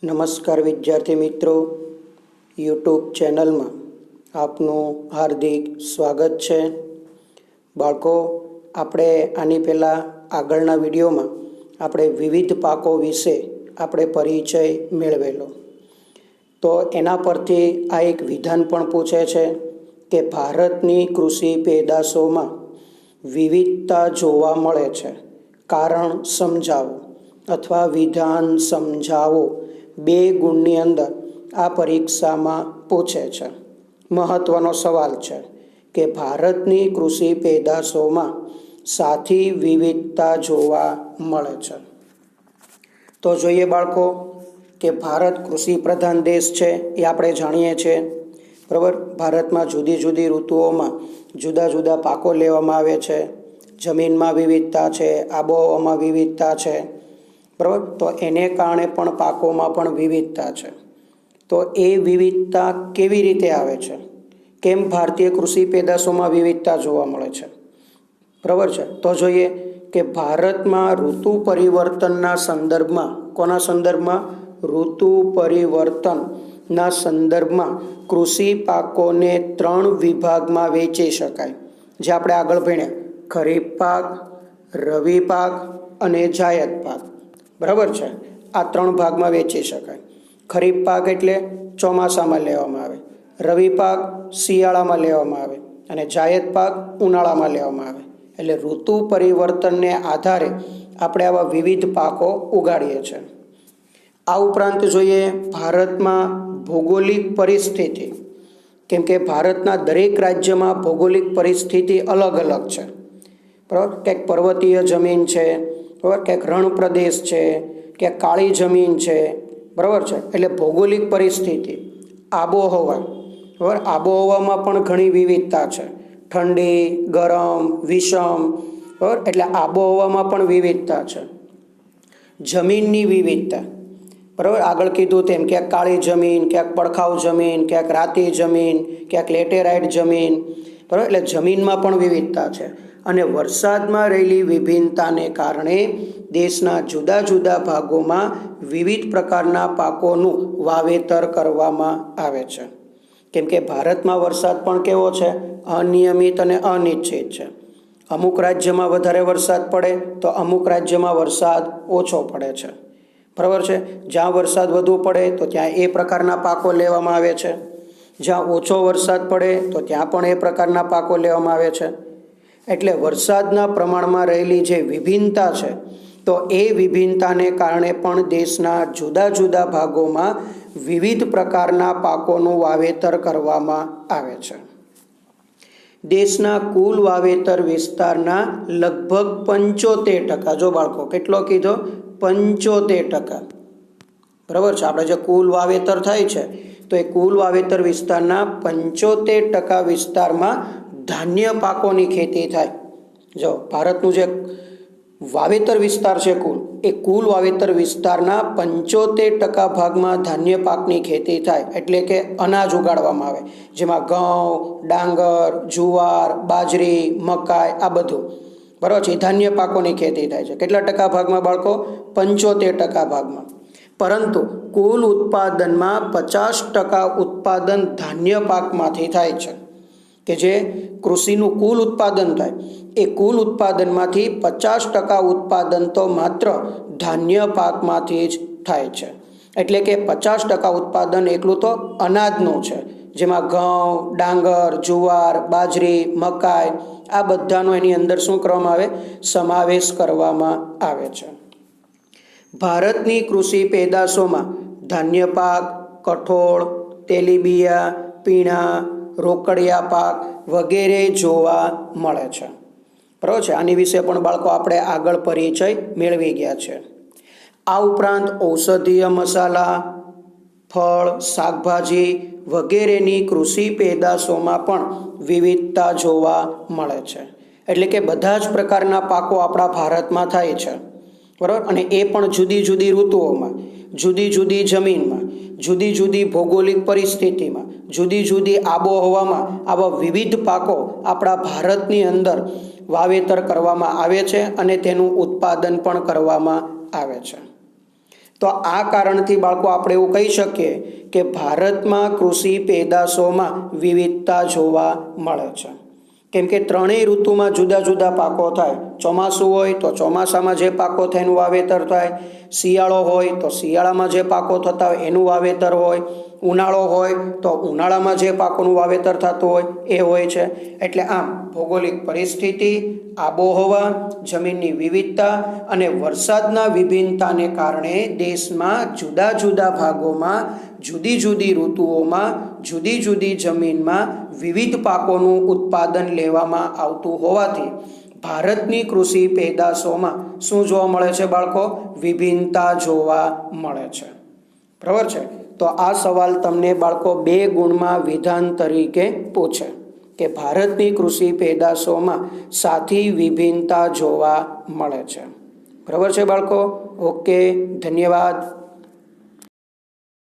નમસ્કાર વિદ્યાર્થી મિત્રો, યુટ્યુબ ચેનલમાં આપનું હાર્દિક સ્વાગત છે. બાળકો, આપણે આની પહેલાં આગળના વિડીયોમાં આપણે વિવિધ પાકો વિશે આપણે પરિચય મેળવેલો. તો એના પરથી આ એક વિધાન પણ પૂછે છે કે ભારતની કૃષિ પેદાશોમાં વિવિધતા જોવા મળે છે, કારણ સમજાવો અથવા વિધાન સમજાવો. 2 ગુણની અંદર આ પરીક્ષામાં પૂછે છે. મહત્વનો સવાલ છે કે ભારતની કૃષિ પેદાશોમાં સાથી વિવિધતા જોવા મળે છે. તો જોઈએ બાળકો કે ભારત કૃષિ પ્રધાન દેશ છે, એ આપણે જાણીએ છીએ, બરાબર. ભારતમાં જુદી જુદી ઋતુઓમાં જુદા જુદા પાકો લેવામાં આવે છે. જમીનમાં વિવિધતા છે, આબોહવામાં વિવિધતા છે, બરાબર. તો એને કારણે પણ પાકોમાં પણ વિવિધતા છે. તો એ વિવિધતા કેવી રીતે આવે છે? કેમ ભારતીય કૃષિ પેદાશોમાં વિવિધતા જોવા મળે છે? બરાબર છે. તો જોઈએ કે ભારતમાં ઋતુ પરિવર્તનના સંદર્ભમાં, કોના સંદર્ભમાં? ઋતુ પરિવર્તનના સંદર્ભમાં કૃષિ પાકોને 3 વિભાગમાં વહેંચી શકાય, જે આપણે આગળ ભણ્યા: ખરીફ પાક, રવિ પાક અને જાયદ પાક. બરાબર છે. આ 3 ભાગમાં વહેંચી શકાય. ખરીફ પાક એટલે ચોમાસામાં લેવામાં આવે, રવિ પાક શિયાળામાં લેવામાં આવે અને જાયદ પાક ઉનાળામાં લેવામાં આવે. એટલે ઋતુ પરિવર્તનને આધારે આપણે આવા વિવિધ પાકો ઉગાડીએ છીએ. આ ઉપરાંત જોઈએ ભારતમાં ભૌગોલિક પરિસ્થિતિ, કેમ કે ભારતના દરેક રાજ્યમાં ભૌગોલિક પરિસ્થિતિ અલગ અલગ છે, બરાબર. ક્યાંક પર્વતીય જમીન છે, બરાબર, ક્યાંક રણ પ્રદેશ છે, ક્યાંક કાળી જમીન છે, બરાબર છે. એટલે ભૌગોલિક પરિસ્થિતિ, આબોહવા, બરાબર. આબોહવામાં પણ ઘણી વિવિધતા છે. ઠંડી, ગરમ, વિષમ, બરાબર. એટલે આબોહવામાં પણ વિવિધતા છે. જમીનની વિવિધતા, બરાબર. આગળ કીધું તેમ ક્યાંક કાળી જમીન, ક્યાંક પડખાઉ જમીન, ક્યાંક રાતી જમીન, ક્યાંક લેટેરાઇટ જમીન, બરાબર. એટલે જમીનમાં પણ વિવિધતા છે. અને વરસાદમાં રહેલી વિભિન્નતાને કારણે દેશના જુદા જુદા ભાગોમાં વિવિધ પ્રકારના પાકોનું વાવેતર કરવામાં આવે છે. કેમ કે ભારતમાં વરસાદ પણ કેવો છે? અનિયમિત અને અનિશ્ચિત છે. અમુક રાજ્યમાં વધારે વરસાદ પડે તો અમુક રાજ્યમાં વરસાદ ઓછો પડે છે, બરાબર છે. જ્યાં વરસાદ વધુ પડે તો ત્યાં એ પ્રકારના પાકો લેવામાં આવે છે, જ્યાં ઓછો વરસાદ પડે તો ત્યાં પણ એ પ્રકારના પાકો લેવામાં આવે છે. એટલે વરસાદના પ્રમાણમાં રહેલી જે વિભિન્નતા છે, તો એ વિભિન્નતાને કારણે પણ દેશના જુદા જુદા ભાગોમાં વિવિધ પ્રકારના પાકોનું વાવેતર કરવામાં આવે છે. દેશના કુલ વાવેતર વિસ્તારના લગભગ 75%, જો બાળકો કેટલો કીધો? 75%, બરાબર છે. આપણે જે કુલ વાવેતર થાય છે, તો એ કુલ વાવેતર વિસ્તારના 75% વિસ્તારમાં ધાન્ય પાકોની ખેતી થાય. જો ભારતનું જે વાવેતર વિસ્તાર છે એ કુલ વાવેતર વિસ્તારના 75% ભાગમાં ધાન્ય પાકની ખેતી થાય, એટલે કે અનાજ ઉગાડવામાં આવે, જેમાં ઘઉં, ડાંગર, જુવાર, બાજરી, મકાઈ, આ બધું, બરાબર છે. ધાન્ય પાકોની ખેતી થાય છે. કેટલા ટકા ભાગમાં બાળકો? 75% ભાગમાં. પરંતુ કુલ ઉત્પાદનમાં 50% ઉત્પાદન ધાન્ય પાકમાંથી થાય છે. કે જે કૃષિનું કુલ ઉત્પાદન થાય, એ કુલ ઉત્પાદનમાંથી 50% ઉત્પાદન તો માત્ર ધાન્ય પાકમાંથી જ થાય છે. એટલે કે 50% ઉત્પાદન એકલું તો અનાજનું છે, જેમાં ઘઉં, ડાંગર, જુવાર, બાજરી, મકાઈ, આ બધાનો એની અંદર શું કરવામાં આવે? સમાવેશ કરવામાં આવે છે. ભારતની કૃષિ પેદાશોમાં ધાન્ય પાક, કઠોળ, તેલીબિયા, પીણા, રોકડિયા પાક વગેરે જોવા મળે છે, બરાબર છે. આની વિશે પણ બાળકો આપણે આગળ પરિચય મેળવી ગયા છે. આ ઉપરાંત ઔષધીય મસાલા, ફળ, શાકભાજી વગેરેની કૃષિ પેદાશોમાં પણ વિવિધતા જોવા મળે છે. એટલે કે બધા જ પ્રકારના પાકો આપણા ભારતમાં થાય છે, બરાબર. અને એ પણ જુદી જુદી ઋતુઓમાં, જુદી જુદી જમીનમાં, જુદી જુદી ભૌગોલિક પરિસ્થિતિમાં, જુદી જુદી આબોહવામાં આવા વિવિધ પાકો આપણા ભારતની અંદર વાવેતર કરવામાં આવે છે અને તેનું ઉત્પાદન પણ કરવામાં આવે છે. તો આ કારણથી બાળકો આપણે એવું કહી શકીએ કે ભારતમાં કૃષિ પેદાશોમાં વિવિધતા જોવા મળે છે. કેમ કે ત્રણેય ઋતુમાં જુદા જુદા પાકો થાય. ચોમાસું હોય તો ચોમાસામાં જે પાકો થાય એનું વાવેતર થાય, શિયાળો હોય તો શિયાળામાં જે પાકો થતા હોય એનું વાવેતર હોય, ઉનાળો હોય તો ઉનાળામાં જે પાકોનું વાવેતર થતું હોય એ હોય છે. એટલે આમ ભૌગોલિક પરિસ્થિતિ, આબોહવા, જમીનની વિવિધતા અને વરસાદના વિભિન્નતાને કારણે દેશમાં જુદા જુદા ભાગોમાં જુદી જુદી ઋતુઓમાં જુદી જુદી જમીનમાં વિવિધ પાકોનું ઉત્પાદન લેવામાં આવતું હોવાથી ભારતની કૃષિ પેદાશોમાં શું જોવા મળે છે બાળકો? વિભિન્નતા જોવા મળે છે. બરાબર છે. તો આ સવાલ તમને બાળકો 2 ગુણમાં વિધાન તરીકે પૂછે કે ભારતની કૃષિ પેદાશોમાં સાથી વિભિન્નતા જોવા મળે છે. બરાબર છે બાળકો? ઓકે, ધન્યવાદ.